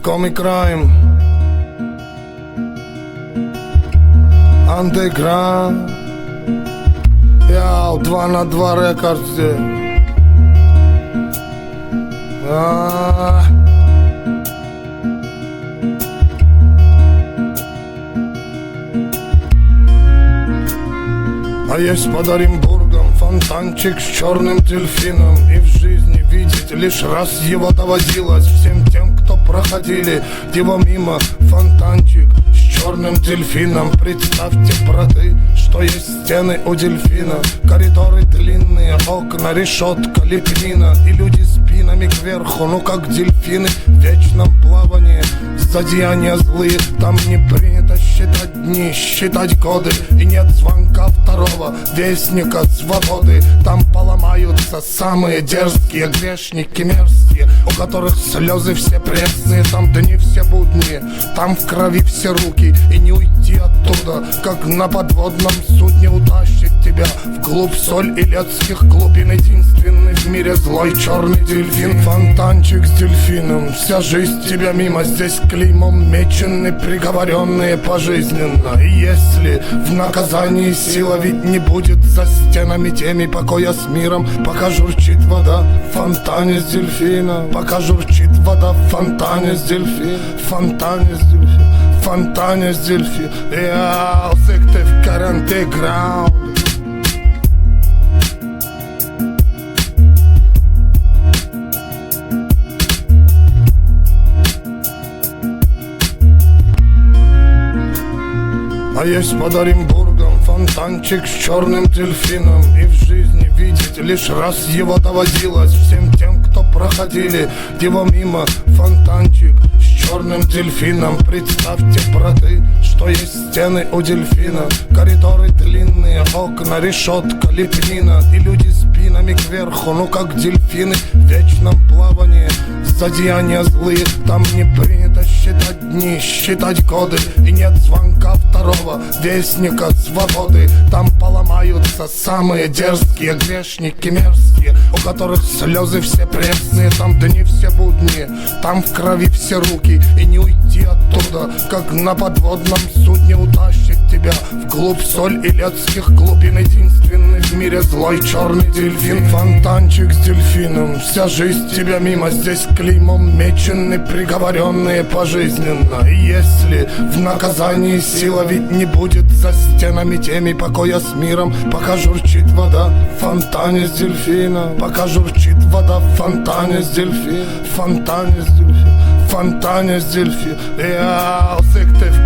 Comic Crime Underground. Яу, 2 на 2 рекордс. А есть под Оренбургом фонтанчик с черным дельфином. И в жизни видеть лишь раз его доводилось. Всем тем, кто проходили его мимо, фонтанчик с черным дельфином. Представьте, браты, что есть стены у дельфина, коридоры длинные, окна, решетка, лепнина. И люди спинами кверху, ну как дельфины в вечном плавании. Злодеяния злые, там не принято считать дни, считать годы. И нет звонка второго вестника свободы. Там поломаются самые дерзкие грешники мерзкие, у которых слезы все пресные. Там дни все будни, там в крови все руки. И не уйти оттуда, как на подводном судне. Утащит тебя вглубь соль и летских глубин. Единственный в мире злой черный дельфин. Фонтанчик с дельфином, вся жизнь тебя мимо. Здесь клеймом мечены приговоренные пожизненно. И если в наказании сила ведь не будет за стенами теми покоя с миром, пока журчит вода в фонтане с дельфина. Пока журчит вода в фонтане с дельфина. Фонтане с дельфина. Фонтане с дельфина. Я секте в карантеграунд. А есть под Оренбургом фонтанчик с черным дельфином. И в жизни видеть лишь раз его доводилось. Всем тем, кто проходили его мимо, фонтанчик с черным дельфином. Представьте, браты, что есть стены у дельфина, коридоры длинные, окна, решетка, лепнина. И люди спинами кверху, ну как дельфины в вечном плавании. Злодеяния злые, там не принято считать дни, считать годы. И нет звонка второго вестника свободы. Там поломаются самые дерзкие грешники мерзкие, у которых слезы все пресные. Там дни все будни, там в крови все руки. И не уйти оттуда, как на подводном судне. Утащит тебя вглубь соль и летских глубин. Единственный в мире злой черный дельфин. Фонтанчик с дельфином, вся жизнь тебя мимо. Здесь клеймом мечены приговоренные пожизненно. И если в наказании сила ведь не будет за стенами теми покоя с миром, пока журчит вода в фонтане с дельфина. Пока журчит вода в фонтане с дельфина. Фонтане с дельфина. Фонтане с дельфина. Я секте в